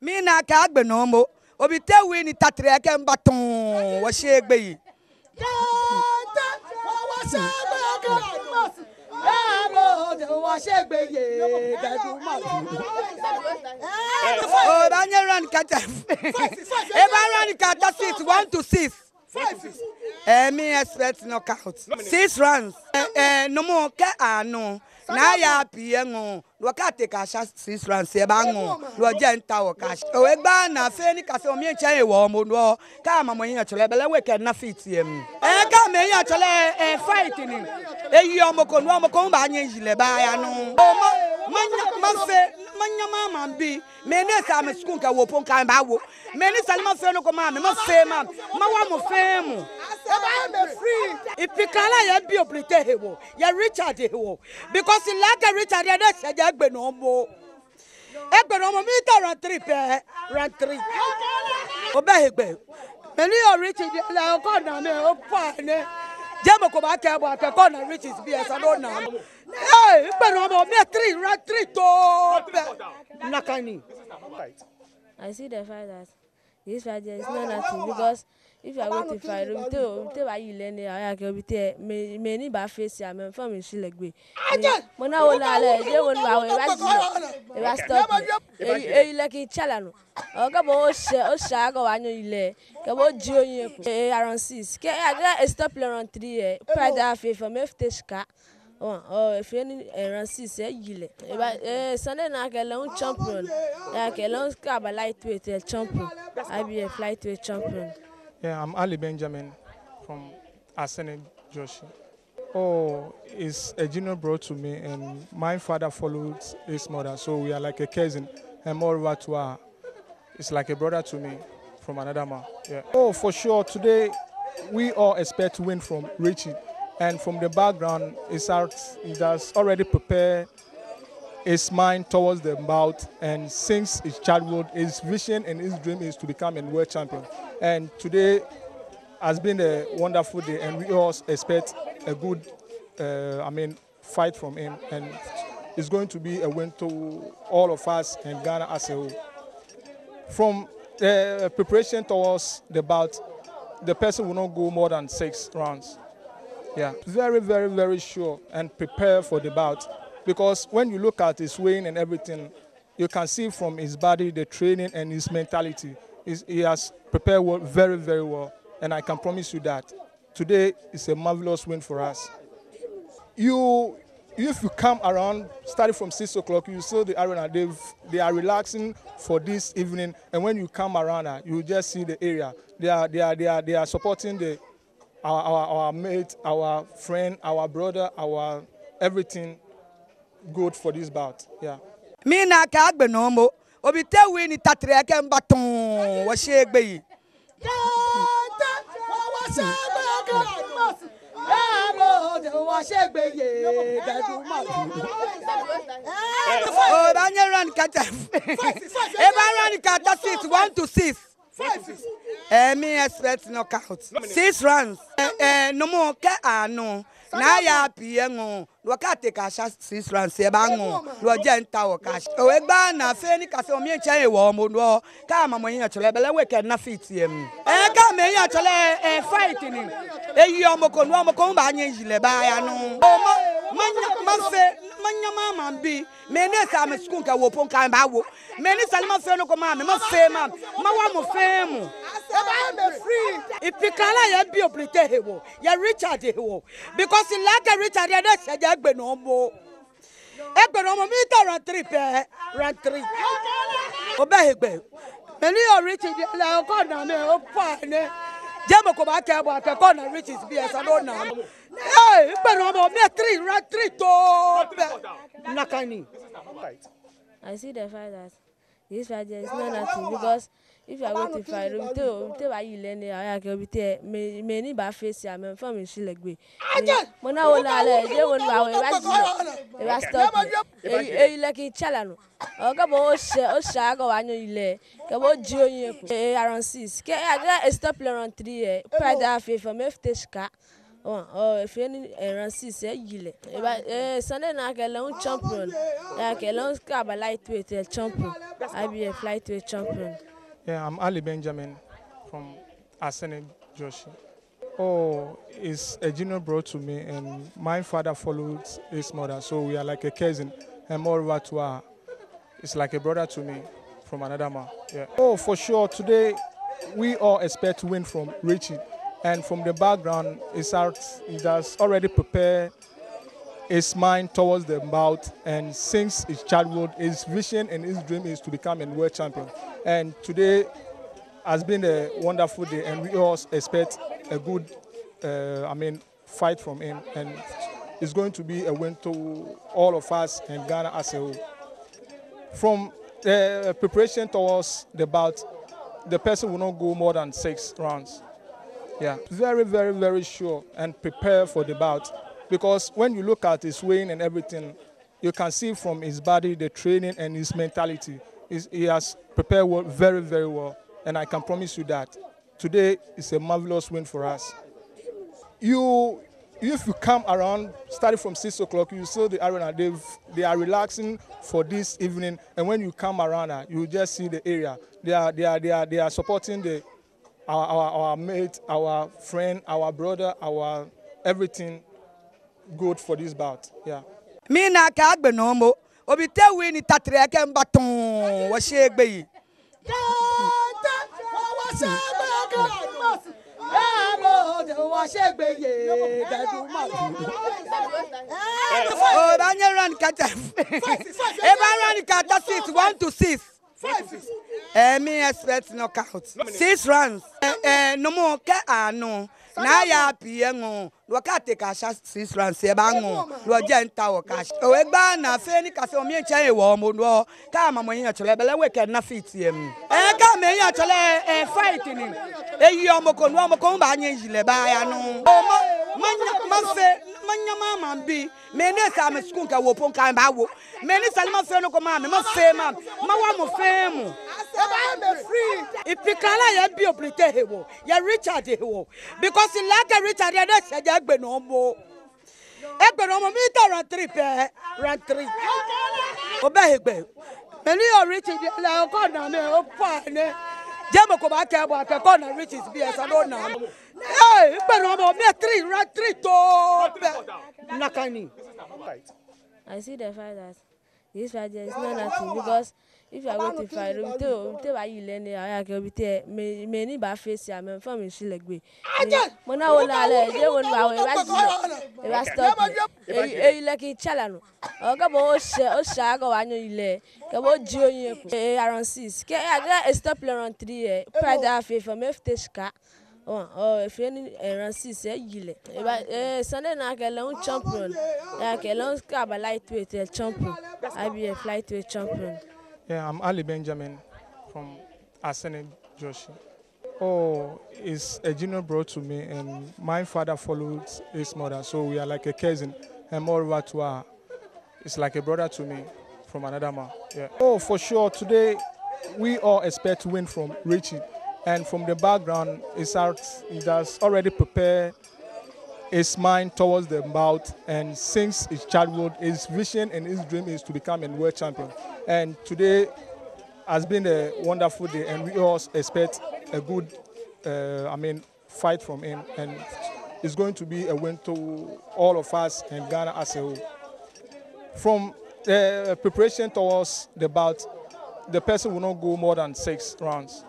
Mi na ka agbe no mo. Obi te wi ni tatre ke mbaton wo shegbe yi. Oh, banya run kata. Eba run kata 6 1 to 6. Me expect knockout. 6 rounds. No more ke ano. Na ya pie ngo. Wakate ka 6 rounds e ba ngo. Lo jenta wo cash. O egba na fe ni ka se o mi enche e wo mo no. Ka ma mo yin chole bele we ke na fit yem. Ka me yin chole fight ni. Eyi omo ko no omo ko ba anya jile ba ya no. Manya mama bi me ne sa me school ka wo pon kan ba wo me ne salima fe no ko ma me ma fe ma wa mo fe mo e ba me free ipikala ya bi obrite hewo ya Richard hewo because like Richard ya se ja gbe no mo mi to run 3 pe run 3 obe hegbe me ni o Richard la ko na me o pa ne jemo ko ba ke bo akeko na Richard bi esa no na hey, but I'm 3 run 3 to Nakani. I see the fact that this fight is not nothing because if you are going to fight, you learn I can be many bad face. I'm from in Shillegbe. When I will like challenge. Around 6. I stop around 3. Pride half from FTSK. If any around 6, Sunday na kelon champion. Kelon scab a lightweight champion. I be a lightweight champion. Yeah, I'm Ali Benjamin from Asene Joshi. Oh, it's a junior bro to me, and my father followed his mother, so we are like a cousin. And moreover to her, it's like a brother to me from another man. Yeah. Oh, for sure, today we all expect to win from Richie. And from the background, he has already prepared his mind towards the bout. And since his childhood, his vision and his dream is to become a world champion. And today has been a wonderful day, and we all expect a good, fight from him. And it's going to be a win to all of us and Ghana as a whole. From the preparation towards the bout, the person will not go more than 6 rounds. Yeah, very, very, very sure and prepare for the bout. Because when you look at his weighing and everything, you can see from his body, the training and his mentality. He has prepared well, very, very well. And I can promise you that today is a marvelous win for us. If you come around, starting from 6 o'clock, you saw the arena, they are relaxing for this evening. And when you come around, you just see the area. They are supporting our mate, our friend, our brother, our everything good for this bout. Yeah. Me na ka agbe no mo. Obi te wi ni tatre ke mbaton wo shegbe yi. Oh, banya run kata. Eba run kata 6 1 to 6. Me expect knockout. 6 rounds. No more ke ano. Na ya pie ngo. Wakate ka 6 rounds e ba ngo. Lo jenta wo cash. O egba na fe ni ka se o mi enche e wo mo no. Ka ma mo yin chole bele we ke na fit yem. Ka me yin chole fight ni. Eyi omo ko no omo ko ba anya jile ba ya no. Manya mama bi me ne sa me school ka wo pon kan ba wo. Me ni salima fe no ko ma me ma fe ma wa mo fe mo. E ba me free. Ipikala ya bi obrite hewo. Ya Richard hewo. Because like Richard ya de se ja gbe no mo. Egbe no mo mi to run 3 pe run 3. Obe hegbe. Me ni o Richard la ko na me o pa ne. Jemo ko ba ke bo akeko na Richard bi esa no na. Hey, but I'm 3 run 3 to Nakani. I see the fact that this fight is not nothing because if you are going to fight, you learn I can be many bad face. I'm from in Shillegbe. When I will stop like challenge. Around 6. I stop around 3. Pride half from FTSK. if any Rancis, Yile. Sunday night, a champion. Like a long scab, a lightweight champion. I be a lightweight champion. Yeah, I'm Ali Benjamin from Joshi. Oh, it's a junior bro to me, and my father followed his mother, so we are like a cousin. And moreover to her, it's like a brother to me from another man. Yeah. Oh, for sure. Today, we all expect to win from Richie, and from the background, he has already prepared his mind towards the bout, and since his childhood, his vision and his dream is to become a world champion. And today has been a wonderful day, and we all expect a good, fight from him, and it's going to be a win to all of us and Ghana as a whole. From the preparation towards the bout, the person will not go more than 6 rounds. Yeah, very, very, very sure and prepare for the bout, because when you look at his weighing and everything, you can see from his body, the training and his mentality. He has prepared well, very, very well, and I can promise you that today is a marvelous win for us. If you come around, starting from 6 o'clock, you see the arena. They are relaxing for this evening, and when you come around, you just see the area. They are supporting our mate, our friend, our brother, our everything good for this bout. Yeah. Me na ka agbe no mo. Obi te wi ni tatre ke mbaton wo se egbe yi. Oh, banya run kata. Eba run kata 6 1 to 6. 5. Me expect knockout. 6 rounds. No more ke anu. Na ya pie ngo. Lo ka take a 6 rounds e ba ngo. Lo je nta wo cash. O egba na fe ni ka se o mi nche e wo mo no. Ka ma mo yin chole bele we ke na fit yem. Ka me yin chole fight ni. Eyi omoko nu omoko ba anya yile ba ya no. Manya mama bi. Me ne sa me school ka wo pon kan ba wo. Me ni salima fe no ko ma me ma fe ma. Ma wa mo fe mu. Free. If you can't be obligated, you Richard because he like a Richard, you don't say you no more. Economy run 3 run 3. Obey him. Many are Richard, like corner me, oh fine. Jamo come back about a corner Richard's BS. I don't know. Hey, but me 3 run 3 to Nakani. I see the fact that this fight is not nothing, because if you are going to fight, you learn I can be many bad face. I'm from in Shilegwe. When I will stop you like a challenge. Oh, come on, Shago, I know you lay. Come on, Junior, around 6. I stop around 3. Pride half from Omytvgh. Oh, if any Rancis, Yile. Sunday night, a long champion. Like a long scab, a lightweight champion. I be a lightweight champion. Yeah, I'm Ali Benjamin from Joshi. Oh, it's a junior bro to me, and my father followed his mother, so we are like a cousin. And moreover to her, it's like a brother to me from another man. Yeah. Oh, for sure. Today, we all expect to win from Richie, and from the background, he has already prepared his mind towards the bout, and since his childhood, his vision and his dream is to become a world champion. And today has been a wonderful day, and we all expect a good, fight from him, and it's going to be a win to all of us and Ghana as a whole. From the preparation towards the bout, the person will not go more than 6 rounds.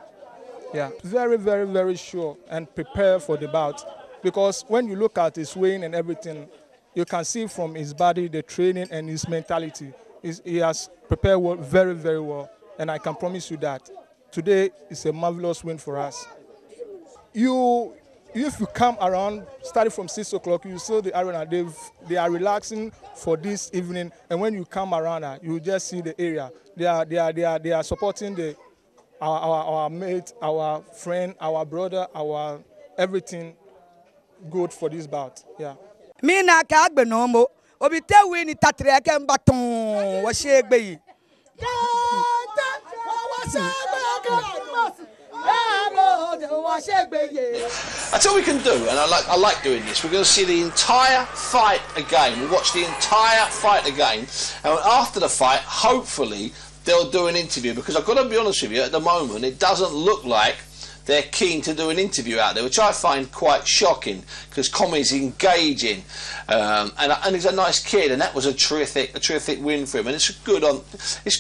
Yeah, very, very, very sure and prepare for the bout, because when you look at his weighing and everything, you can see from his body, the training and his mentality. He has prepared well, very, very well, and I can promise you that today is a marvelous win for us. If you come around, starting from 6 o'clock, you see the arena. They are relaxing for this evening, and when you come around, you just see the area. They are supporting our mate, our friend, our brother, our everything good for this bout. Yeah. Me na ka agbe no mo. Obi te wi ni tatre ke mbaton wo se egbe yi. I tell you what we can do, and I like doing this. We're going to see the entire fight again. We'll watch the entire fight again, and after the fight, hopefully they'll do an interview, because I've got to be honest with you, at the moment it doesn't look like they're keen to do an interview out there, which I find quite shocking, because Commy's engaging, and he's a nice kid, and that was a terrific win for him, and it's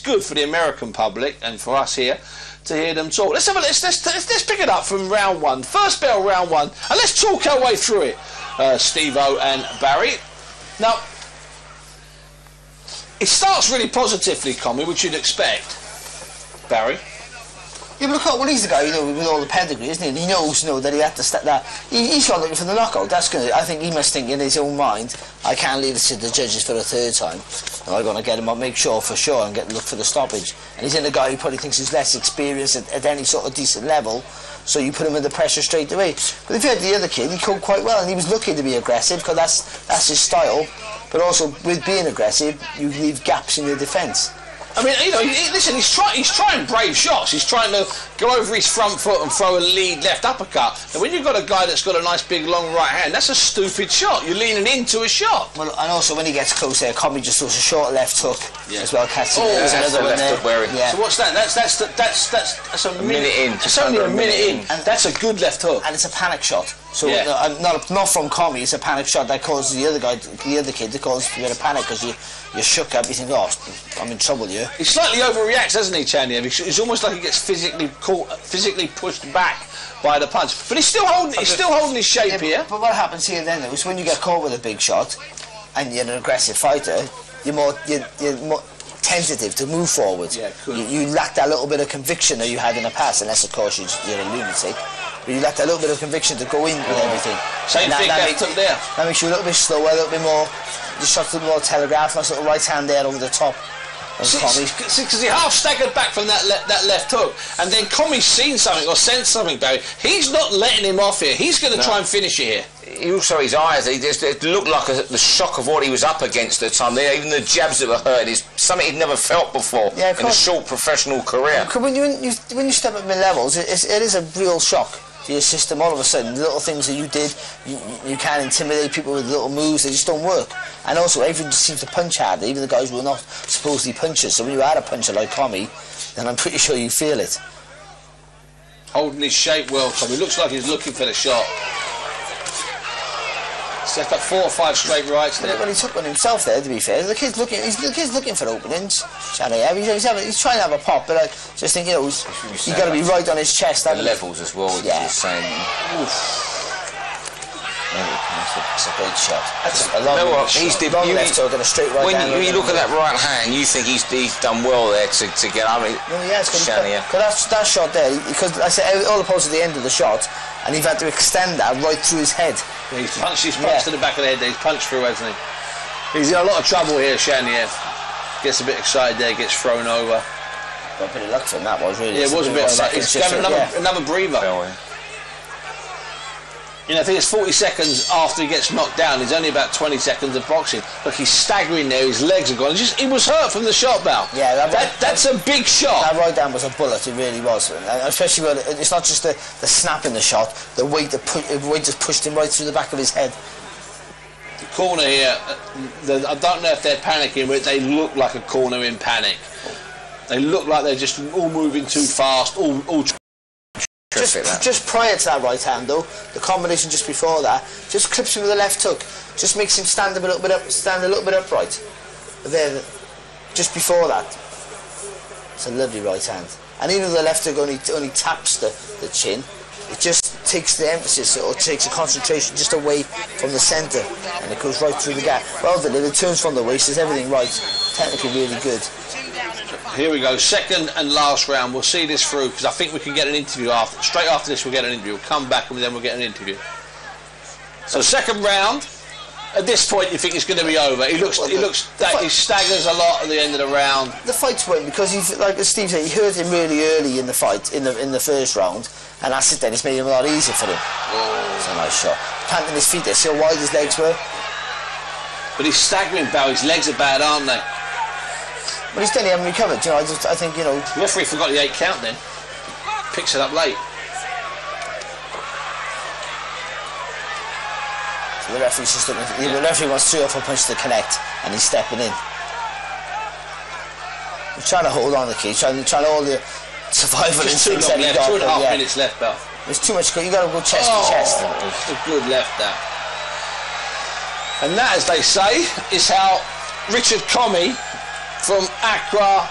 good for the American public and for us here to hear them talk. Let's pick it up from round one, first bell, round one, and let's talk our way through it, Steve-O and Barry. Now, it starts really positively, Commy, which you'd expect, Barry. Yeah, but look, well, he's the guy, with all the pedigree, isn't he? And he knows, that he had to step that. He's not looking for the knockout. That's gonna. I think he must think in his own mind, I can't leave it to the judges for a third time. And I'm gonna get him up, make sure for sure, and look for the stoppage. And he's in a guy who probably thinks he's less experienced at any sort of decent level, so you put him under pressure straight away. But if you had the other kid, he coped quite well, and he was looking to be aggressive, because that's his style. But also, with being aggressive, you leave gaps in your defence. I mean, listen, he's trying brave shots. He's trying to go over his front foot and throw a lead left uppercut. And when you've got a guy that's got a nice big long right hand, that's a stupid shot. You're leaning into a shot. Well, and also when he gets close there, Commy just throws a short left hook as well, catching it. There's another one there. Yeah. So what's that? That's a minute in. It's only a minute in. And that's a good left hook. And it's a panic shot. So not from Commy, it's a panic shot that causes the other kid to cause a bit of panic, because you're shook up, you think, oh, I'm in trouble here. He slightly overreacts, doesn't he, Chaniev? It's almost like he gets physically pushed back by the punch. But he's still holding his shape here. But what happens here then, though, is when you get caught with a big shot, and you're an aggressive fighter, you're more tentative to move forward. Yeah, cool. You lack that little bit of conviction that you had in the past, unless, of course, you're a lunatic. But you lack that little bit of conviction to go in with everything. Same thing left hook there. That makes you a little bit slower, a little bit more. The shot's a little more telegraphed. Nice little right hand there over the top. Because he half staggered back from that left hook, and then Commy's seen something or sensed something, Barry. He's not letting him off here. He's going to try and finish it here. Also, his eyes, it looked like the shock of what he was up against at the time. Even the jabs that were hurt is something he'd never felt before in a short professional career. When you step up in levels, it is a real shock to your system. All of a sudden, the little things that you did, you can't intimidate people with little moves. They just don't work. And also, everyone just seems to punch hard. Even the guys who are not supposedly punchers. So when you add a puncher like Commy, then I'm pretty sure you feel it. Holding his shape well, Commy. Looks like he's looking for the shot. Set up 4 or 5 straight rights there. Well, he took one himself there, to be fair. The kid's looking for openings. He's trying to have a pop, but I just think, you've got to be right on his chest. The levels as well, you're saying. It's a great shot. Long left hook and a straight right hand. When you look at that right hand, you think he's done well there to get up. No, he has. Because that shot there, because I said all opposed to the end of the shot, and he's had to extend that right through his head. Yeah, he's punched to the back of the head. He's punched through, hasn't he? He's in a lot of trouble here, Chaniev. Gets a bit excited there, gets thrown over. Got a bit of luck from that, really. Yeah, it was a bit excited. He's got another breather. I think it's 40 seconds after he gets knocked down. There's only about 20 seconds of boxing. Look, he's staggering there. His legs are gone. He was hurt from the shot, Bal. Yeah, that's a big shot. That right down was a bullet. It really was. And especially when it's not just the snap in the shot. The weight just pushed him right through the back of his head. The corner here. I don't know if they're panicking, but they look like a corner in panic. They look like they're just all moving too fast. Just prior to that right hand, though, the combination just before that, just clips him with a left hook, just makes him stand a little bit upright. There, just before that, it's a lovely right hand. And even though the left hook only taps the chin, it just takes the emphasis or takes the concentration just away from the centre, and it goes right through the gap. Well done, it turns from the waist, there's everything right, technically really good. Here we go, second and last round. We'll see this through, because I think we can get an interview after. Straight after this, we'll get an interview. We'll come back and then we'll get an interview. So second round. At this point, you think it's going to be over. He staggers a lot at the end of the round. The fight's won because he's, like as Steve said, he hurt him really early in the fight, in the first round, and that's it. Then it's made him a lot easier for him. It's a nice shot. Planting his feet there. See how wide his legs were. But he's staggering, Bal. His legs are bad, aren't they? Well, he's still haven't recovered. I think. The referee forgot the 8 count then. Picks it up late. referee's just looking. The referee wants 3 or 4 punches to connect, and he's stepping in. He's trying to hold on the key. He's trying to hold the survival instincts that he got. 2.5 minutes left, Bell. There's too much. You got to go chest to chest. It's a good left that. And that, as they say, is how Richard Comey from Accra,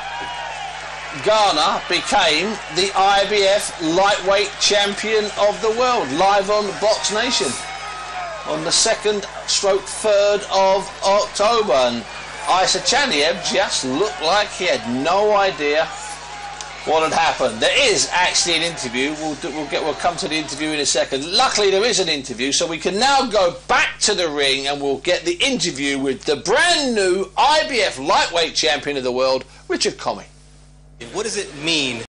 Ghana, became the IBF lightweight champion of the world, live on Box Nation on the 2nd/3rd of October. And Isa Chaniev just looked like he had no idea what had happened. There is actually an interview. We'll come to the interview in a second. Luckily, there is an interview, so we can now go back to the ring and we'll get the interview with the brand new IBF lightweight champion of the world, Richard Comey. What does it mean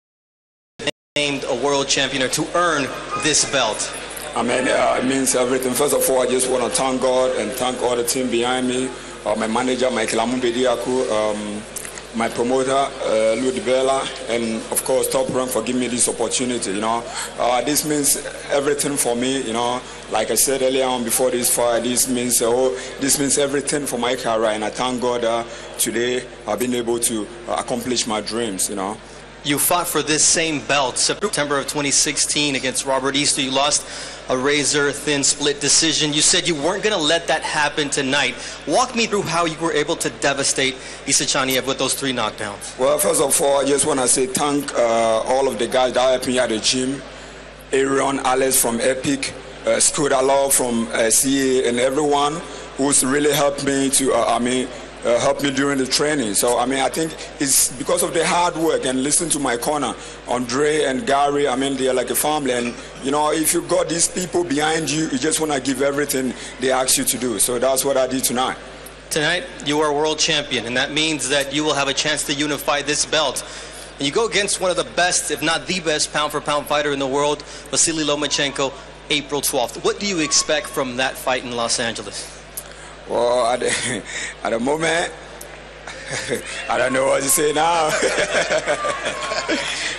to be named a world champion or to earn this belt? I mean, it means everything. First of all, I just want to thank God and thank all the team behind me, my manager, Michael Amumbediaku, my promoter, Louis Bella, and of course Top Rank for giving me this opportunity. This means everything for me. Like I said earlier on before this fight, this means everything for my career, and I thank God today I've been able to accomplish my dreams. You fought for this same belt September of 2016 against Robert Easter. You lost a razor-thin split decision. You said you weren't going to let that happen tonight. Walk me through how you were able to devastate Isa Chaniev with those 3 knockdowns. Well, first of all, I just want to say thank all of the guys that helped me at the gym. Aaron, Alex from Epic, Scudalo from CA, and everyone who's really helped me to, helped me during the training. So, I think it's because of the hard work and listen to my corner, Andre and Gary, they're like a family. And, if you got these people behind you, you just want to give everything they ask you to do. So that's what I did tonight. Tonight, you are world champion, and that means that you will have a chance to unify this belt. And you go against one of the best, if not the best, pound-for-pound fighter in the world, Vasily Lomachenko, April 12th. What do you expect from that fight in Los Angeles? Well, at the moment, I don't know what to say now.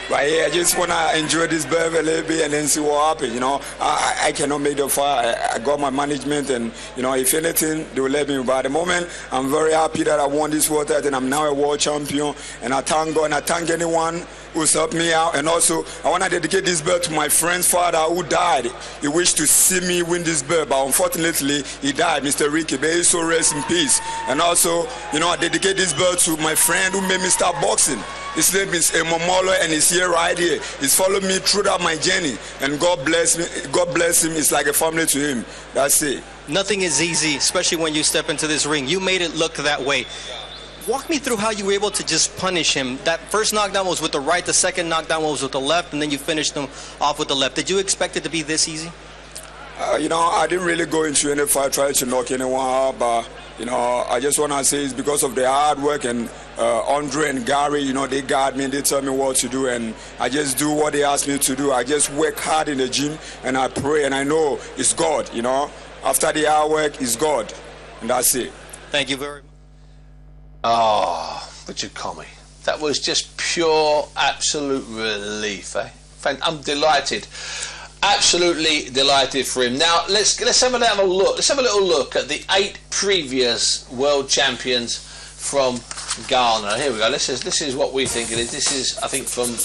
But yeah, I just want to enjoy this birth a little bit and then see what happens. I cannot make the fight. I got my management, and if anything, they will let me. But at the moment, I'm very happy that I won this world title and I'm now a world champion. And I thank God and I thank anyone who's helped me out. And also, I want to dedicate this belt to my friend's father who died. He wished to see me win this belt, but unfortunately, he died, Mr. Ricky. May he so rest in peace. And also, I dedicate this belt to my friend who made me start boxing. His name is Emomolo, and he's here right here. He's followed me throughout my journey, and God bless me. God bless him. It's like a family to him. That's it. Nothing is easy, especially when you step into this ring. You made it look that way. Walk me through how you were able to just punish him. That first knockdown was with the right, the second knockdown was with the left, and then you finished him off with the left. Did you expect it to be this easy? I didn't really go into any fight trying to knock anyone out, but I just want to say it's because of the hard work, and Andre and Gary, they guide me, they tell me what to do, and I just do what they ask me to do. I just work hard in the gym, and I pray, and I know it's God, After the hard work, it's God, and that's it. Thank you very much. Oh, Richard Comey. That was just pure, absolute relief, eh? I'm delighted. Absolutely delighted for him. Now let's have a little look. Let's have a little look at the 8 previous world champions from Ghana. Here we go. This is what we think it is. This is, I think, from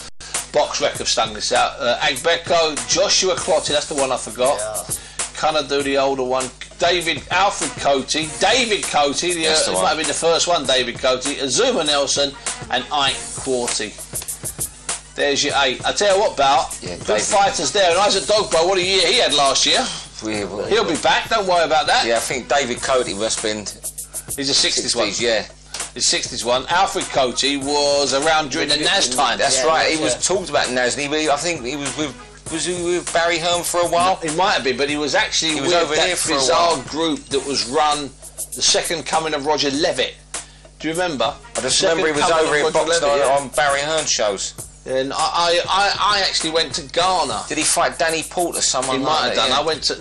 Box Rec have stung this out. Agbeko, Joshua Clottey, that's the one I forgot. Yeah. Kanadu, the older one. Alfred Cote, David Cote, this might have been the first one, David Cote, Azuma Nelson, and Ike Quarty. There's your 8. I tell you what, Bal, good fighters there. And Isaac Dogbo, what a year he had last year. He'll be back, don't worry about that. Yeah, I think David Cote must have been... He's a 60s one. Yeah. His 60s one. Alfred Cote was around during the Naz time. That's right, he was talked about Naz. I think he was with... Was he with Barry Hearn for a while? He might have been, but he was actually with over that here for bizarre group that was run, the second coming of Roger Levitt. Do you remember? I just remember he was over here boxing on Barry Hearn shows. And I actually went to Ghana. Did he fight Danny Porter? Someone he might have done. Yeah. I went to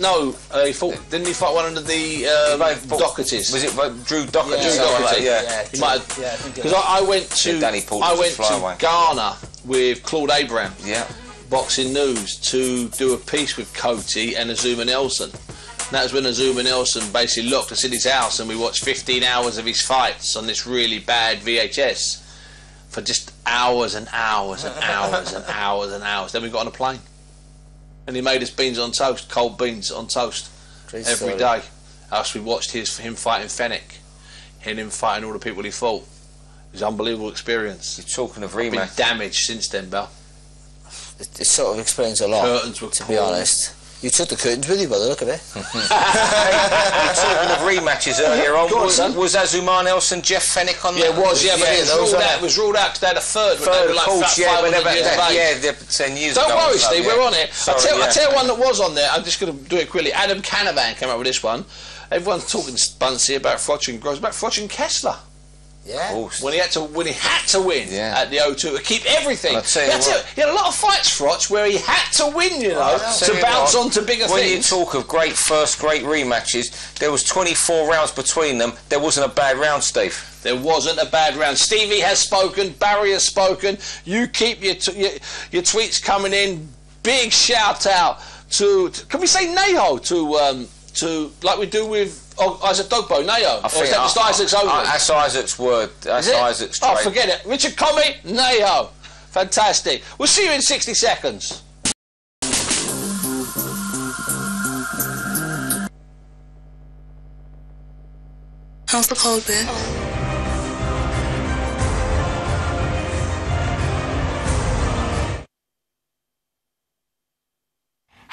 he fought. Didn't he fight one of the Dohertys? Was it Drew Doherty? Yeah. Drew Doherty. Yeah. He might have. Because I went to Ghana with Claude Abraham. Yeah. Boxing News to do a piece with Cote and Azuma Nelson, And that was when Azuma Nelson basically locked us in his house and we watched 15 hours of his fights on this really bad VHS for just hours and hours and hours and hours and hours. Then we got on a plane and he made us beans on toast, cold beans on toast every day. Us, we watched him fighting Fennec and him fighting all the people he fought. It was an unbelievable experience. You're talking of I've rematch. been damaged since then, Bell. It sort of explains a lot, Curtains were to be honest. You took the curtains with you by the look of it. You're talking of rematches earlier on. Was Azuma Nelson, Jeff Fennick on that? Yeah, it was, yeah, but it was ruled out because they had a third. Third, of course, yeah, whenever, 10 years ago. Don't worry, Steve, we're on it. I'll tell you one that was on there. I'm just going to do it quickly. Adam Canavan came up with this one. Everyone's talking spuncy about Froch and Gross, about Froch and Kessler. Yeah. When he had to win at the O2 to keep everything. He had a lot of fights, Froch, where he had to win, you know, to bounce on to bigger things. When you talk of great rematches, there was 24 rounds between them. There wasn't a bad round, Steve. There wasn't a bad round. Stevie has spoken. Barry has spoken. You keep your tweets coming in. Big shout out to can we say Neho to like we do with Isaac Dogbo, Neo. I think that's Isaac's only. That's Isaac's word. That's Isaac's trade. Oh, forget it. Richard Comey, Neo. Fantastic. We'll see you in 60 seconds. How's the cold been?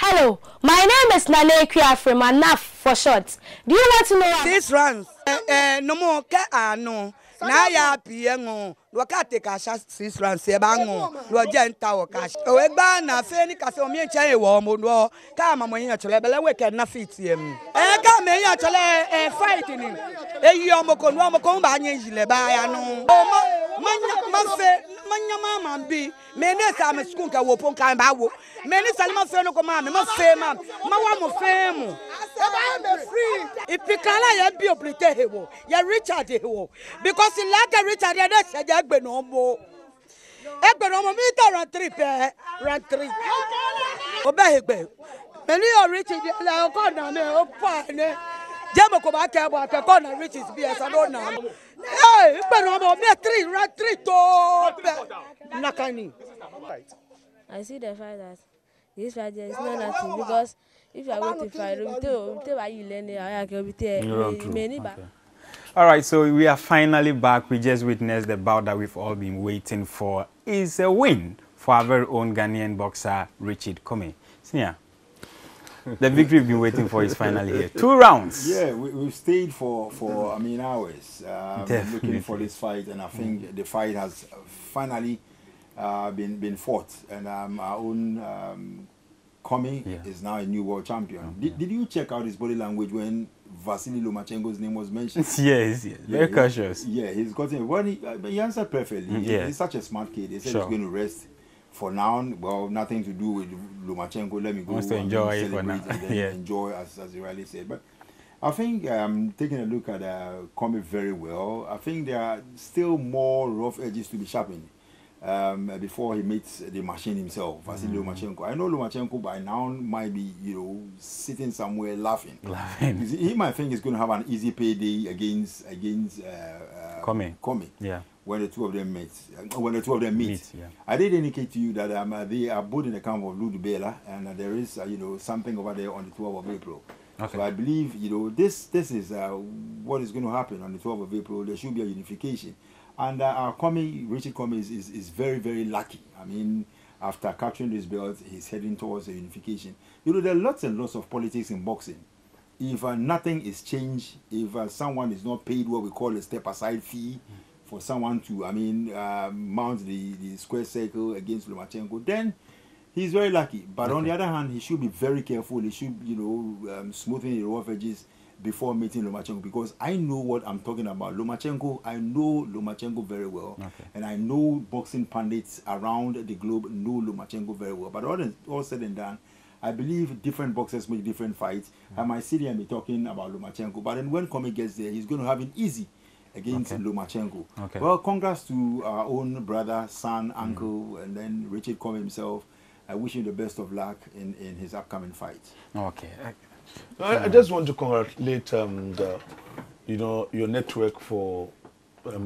Hello, my name is Nane Kwiafre, Manaf for short. Do you want to know? 6 rounds. No more no. Na ya piengo. Wakati kasha 6 rounds se bango. Lo jenta o kasha. O egba na fe ni kase o mi enche e wo mo no. Ka ma mo yin chole bele we ke na fit yem. Ka me yin chole fight ni. Eyi omo ko no omo ko ba yin yile ba ya no. Manya mama bi. Me ne sa me school ka wo pon kan ba wo. Me ni salima fe no ko ma me ma fe ma. Ma wa mo fe mo. Ipikala ya bi oblite hewo. Ya Richard hewo. Because like Richard ya de se egbe no mo. Egbe no mo mi to run 3 pe. Run 3. Oba egbe. Me ni o Richard la ko na me o pa ne. Jemo ko ba ke bo ke ko na Richard bi esa no na. Eh, egbe no mo me 3 run 3 to nakani. I see the fact that this fight is not nothing because if you are going to fight, all right, so we are finally back. We just witnessed the bout that we've all been waiting for. It's a win for our very own Ghanaian boxer, Richard Comey. Senior, the victory we've been waiting for is finally here. 2 rounds. Yeah, we've stayed for hours looking for this fight, and I think the fight has finally been fought. And our own Comey is now a new world champion. Did you check out his body language when Vasily Lomachenko's name was mentioned? Yes, very cautious. Yeah, he's got him. Well, he answered perfectly. He's such a smart kid. He said he's going to rest for now. Well, nothing to do with Lomachenko. Let me go to enjoy it for now. And then enjoy, as he rightly said. But I think taking a look at Comey very well, I think there are still more rough edges to be sharpened. Before he meets the machine himself, Vasily Lomachenko. I know Lomachenko by now might be, sitting somewhere laughing. He might think he's going to have an easy payday against Comey. Yeah. When the two of them meet. I did indicate to you that they are both in the camp of Ludubela, and there is something over there on the 12th of April. Okay. So I believe this is what is going to happen on the 12th of April. There should be a unification. And Richard Comey is very, very lucky. I mean, after capturing this belt, he's heading towards a unification. There are lots and lots of politics in boxing. If nothing is changed, if someone is not paid what we call a step-aside fee for someone to, mount the square circle against Lomachenko, then he's very lucky. But on the other hand, he should be very careful. He should, smoothen the rough edges before meeting Lomachenko, because I know what I'm talking about. I know Lomachenko very well, and I know boxing pundits around the globe know Lomachenko very well. But all said and done, I believe different boxers make different fights. I might sit here and be talking about Lomachenko, but then when Comey gets there, he's going to have it easy against Lomachenko. Well, congrats to our own brother, son, uncle, and then Richard Comey himself. I wish him the best of luck in his upcoming fight. Okay. I just want to congratulate your network for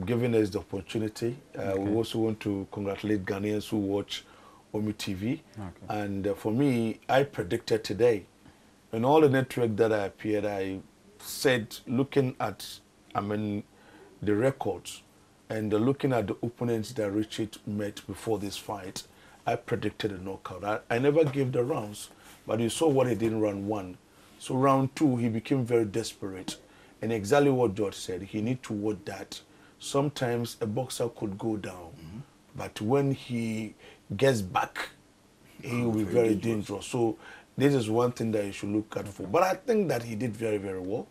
giving us the opportunity. We also want to congratulate Ghanaians who watch Omytvgh. And for me, I predicted today, in all the network that I appeared, I said, looking at, the records and looking at the opponents that Richard met before this fight, I predicted a knockout. I never gave the rounds, but you saw what he did in round 1. So round 2, he became very desperate. And exactly what George said, he need to watch that. Sometimes a boxer could go down, but when he gets back, he will be very dangerous. So this is one thing that you should look out for. But I think that he did very, very well.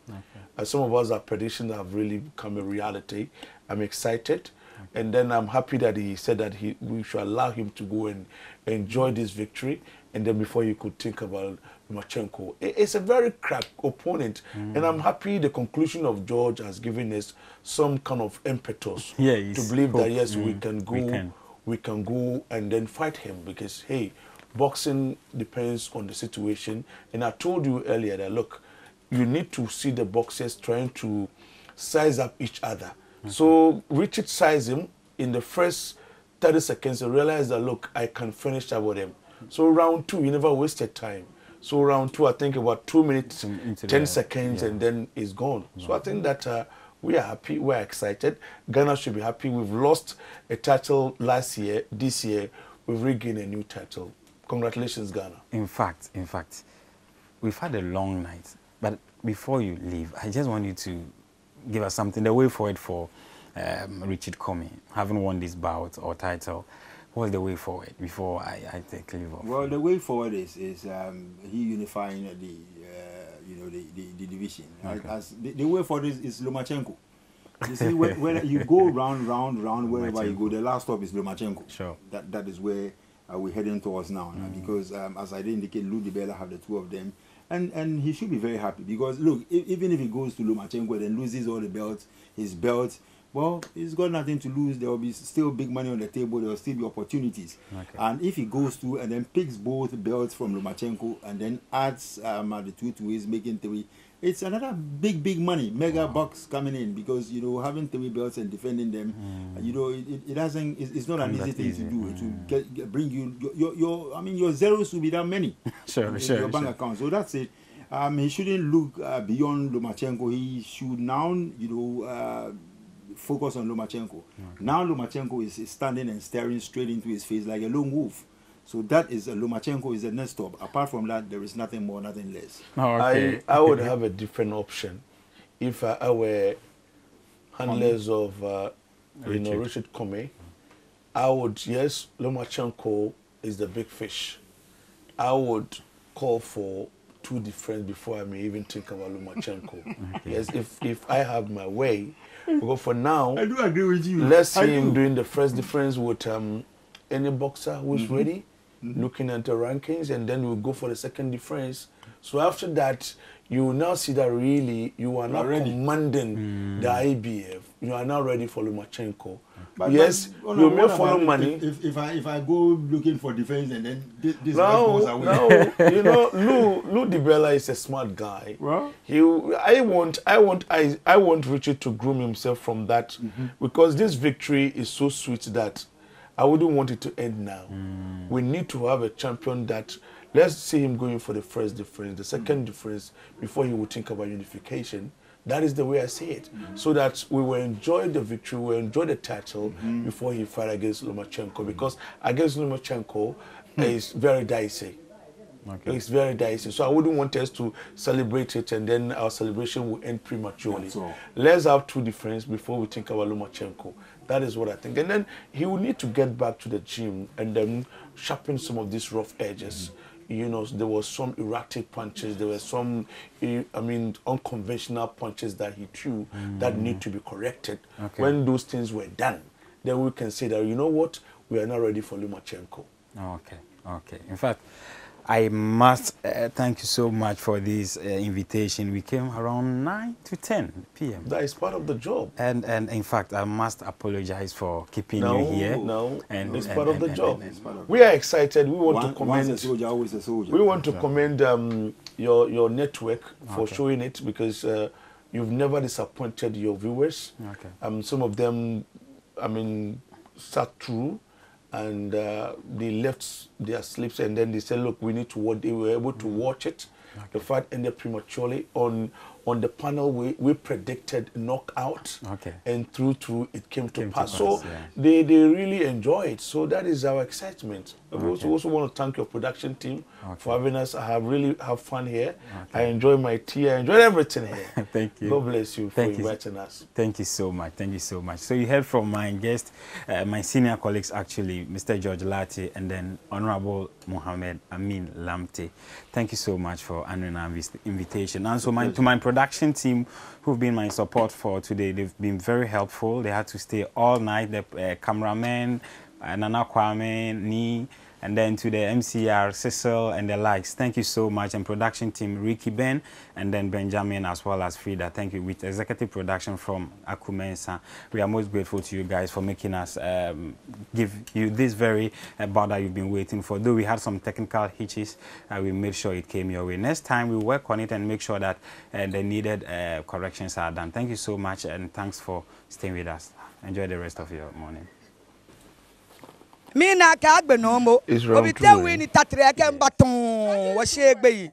Some of us, our predictions have really become a reality. I'm excited. And then I'm happy that he said that we should allow him to go and enjoy this victory. And then before you could think about Lomachenko. It's a very crack opponent. And I'm happy the conclusion of George has given us some kind of impetus to believe that, yes, we can go and then fight him. Because, hey, boxing depends on the situation. And I told you earlier that, look, you need to see the boxers trying to size up each other. So Richard sized him in the first 30 seconds and realized that, look, I can finish up with him. So round 2, he never wasted time. So round 2, I think about 2 minutes, 10 seconds, and then it's gone. So I think that we are happy, we are excited. Ghana should be happy. We've lost a title last year. This year, we've regained a new title. Congratulations, Ghana. In fact, we've had a long night. But before you leave, I just want you to give us something, the way forward for Richard Comey, having won this bout or title. What's the way forward before I take leave off? Well, the way forward is he unifying the division. Right? As the way forward is Lomachenko. You see, when you go round, wherever you go, the last stop is Lomachenko. Sure. That is where we're heading towards now. Because as I did indicate, Lou DiBella have the 2 of them. And he should be very happy because, look, even if he goes to Lomachenko and loses all the belts, his belts, well, he's got nothing to lose. There will be still big money on the table. There will still be opportunities. And if he goes to and then picks both belts from Lomachenko and then adds the 2 to his, making 3, it's another big money, mega bucks coming in because, having 3 belts and defending them, it's not an easy thing to do. To bring your zeros will be that many in your bank account. So that's it. He shouldn't look beyond Lomachenko. He should now, focus on Lomachenko. Now Lomachenko is standing and staring straight into his face like a lone wolf. So that is Lomachenko is the next stop. Apart from that, there is nothing more, nothing less. I would have a different option if I were handlers of Richard Comey. I would, yes, Lomachenko is the big fish. I would call for 2 difference before I may even think about Lomachenko. Yes, if I have my way, because for now, I do agree with you. Let's see him doing the first difference with any boxer who's ready, looking at the rankings, and then we'll go for the second difference. So after that, you will now see that really you are now commanding the IBF. You are now ready for Lomachenko. Yes, you may follow money. If I go looking for defense and then this goes away. No, Lou DiBella is a smart guy. Well, I want Richard to groom himself from that because this victory is so sweet that I wouldn't want it to end now. We need to have a champion that, let's see him going for the first difference, the second difference, before he would think about unification. That is the way I see it. So that we will enjoy the victory, we will enjoy the title before he fight against Lomachenko. Because against Lomachenko, it's very dicey. It's very dicey. So I wouldn't want us to celebrate it and then our celebration will end prematurely. Let's have 2 differences before we think about Lomachenko. That is what I think. And then he will need to get back to the gym and then sharpen some of these rough edges. There were some erratic punches. There were some, unconventional punches that he threw that need to be corrected. When those things were done, then we can say that, you know what, we are now ready for Lomachenko. Okay. In fact, I must thank you so much for this invitation. We came around 9 to 10 p.m. That is part of the job. And in fact, I must apologize for keeping you here. No, it's part of the job. We are excited. We want to commend. Once a soldier, always a soldier. We want to commend your network for showing it, because you've never disappointed your viewers. Some of them, I mean, sat through and they left their sleeps, and then they said, look, we need to watch. They were able to watch it. The fight ended prematurely. On the panel, we predicted knockout, and through it came to pass. So they really enjoy it. So that is our excitement. We also want to thank your production team for having us. I have really have fun here. I enjoy my tea. I enjoy everything here. Thank you. God bless you for inviting us. Thank you so much. Thank you so much. So you heard from my guest, my senior colleagues actually, Mr. George Lati and then Honorable Mohammed Amin Lamte. Thank you so much for honoring our invitation. And so to my production team who've been my support for today, they've been very helpful. They had to stay all night. The cameraman, Nana Kwame, Ni, and then to the MCR, Cecil, and the likes. Thank you so much. And production team, Ricky Ben, and then Benjamin, as well as Frida. Thank you. With executive production from Akumensa. We are most grateful to you guys for making us give you this very bout that you've been waiting for. Though we had some technical hitches, we made sure it came your way. Next time, we'll work on it and make sure that the needed corrections are done. Thank you so much, and thanks for staying with us. Enjoy the rest of your morning. Mina kagbe nomo. Obi te wini tatre ke mbaton wo shegbe yi.